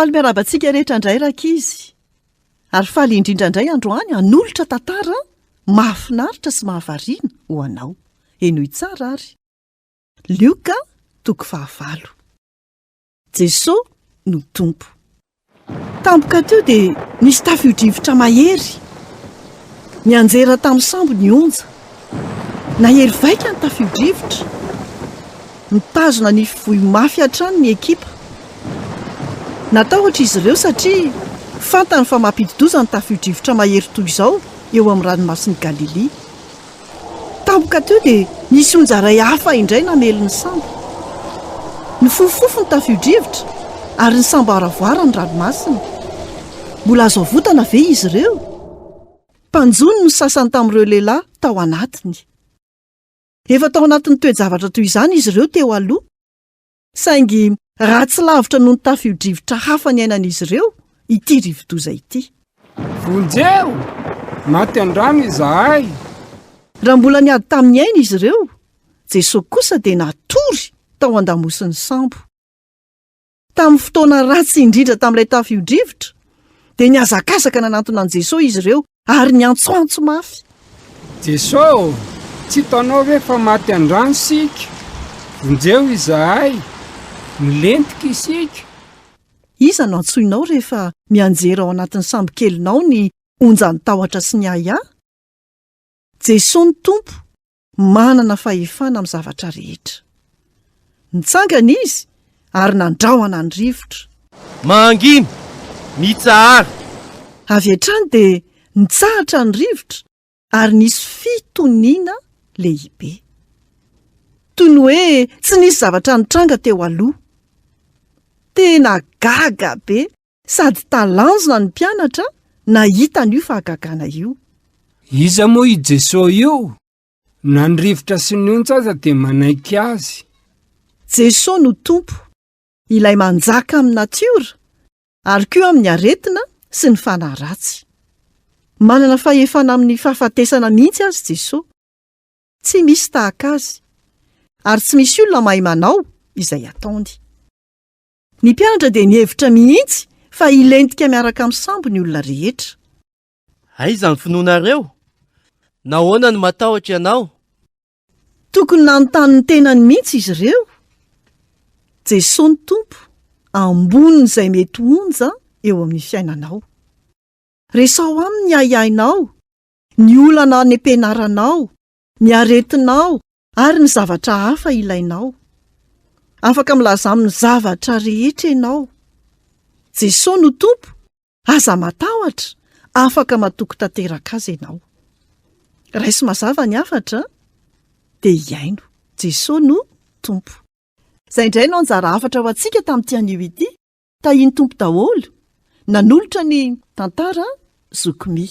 Faly miarabantsika rehetra indray rakizy. Ary faly indrindra indray androany hanolotra tantara mahafinaritra sy mahavariana ho anao. Enoy tsara ary. Lioka 9. Jesosy no tompo. Tampoka teo dia nisy tafio-drivotra mahery. Nianjera tamin'ny sambo ny onja. Nahery vaika ny tafio-drivotra. Mitazona ny voy mafy hatrany ny ekipa. Natahotra izy ireo satria fantany fa mampidi-doza ny tafio-drivotra mahery toy izao eo amin'ny ranomasin'i Galilea. Tampoka teo dia nisy onja iray hafa indray namely ny sambo. Nifofofo ny tafio-drivotra ary ny sambo aravoara ny ranomasina. Mbola azo avotana ve izy ireo? Mpanjony ny sasany tamin'ireo lehilahy tao anatiny. Efa tao anatin'ny toe-javatra toy izany izy ireo teo aloha. Saingy ratsy lavitra noho ny tafio-drivotra hafa ny ainan'izy ireo ity rivo-doza ity. Vonjeo! Maty an-drano izahay. Raha mbola niady tamin'ny aina izy ireo, Jesosy kosa dia natory tao an-damosin'ny sambo. Tamin'ny fotoana ratsy indrindra tamin'ilay tafio-drivotra, dia niazakazaka nanantona an' Jesosy izy ireo ary niantsoantso mafy. Jesosy, tsy hitanao ve fa maty an-drano sika? Vonjeo izahay. Milentika isika. Iza no antsoinao rehefa mianjera ao anatin'ny sambo kelinao ny onja ny tahotra sy ny aya? Jesosy ny tompo manana fahefana amin'ny zavatra rehetra. Nitsangana izy ary nandrahona ny rivotra. Mangina, mitsahara. Avy hatrany dia nitsahatra ny rivotra ary nisy fitoniana lehibe. Toy ny hoe tsy nisy zavatra nitranga teo aloha. Tena gaga be sady talanjona ny mpianatra nahita an'io fahagagana io. Iza moa i Jesosy io? Na ny rivotra sy ny onja aza dia manaiky azy. Jesosy no tompo, ilay manjaka amin'ny natiora, ary koa amin'ny aretina sy ny fanahy ratsy. Manana fahefana amin'ny fahafatesana mihitsy azy Jesosy. Tsy misy tahaka azy, ary tsy misy olona mahay manao izay ataony. Ny mpianatra dia nihevitra mihitsy fa hilentika miaraka amin'ny sambo ny olona rehetra. Aiza ny finoanareo? Nahoana ny matahotra ianao? Tokony nanontany ny tenany mihitsy izy ireo. Jesosy ny tompo, amboniny izay mety onja eo amin'ny fiainanao. Resao aminy ny aiainao, ny olana ny ampianaranao, ny aretinao ary ny zavatra hafa ilainao. Afaka milaza amin'ny zavatra rehetra ianao. Jesosy no tompo, aza matahotra, afaka matoko tanteraka azy ianao. Raisy mazava ny hafatra dia iaino. Jesosy no tompo. Izay indray no anjara hafatra ho antsika tamin'ity anio ity. Tahiny tompo daholo, nanolotra ny tantara zokomy.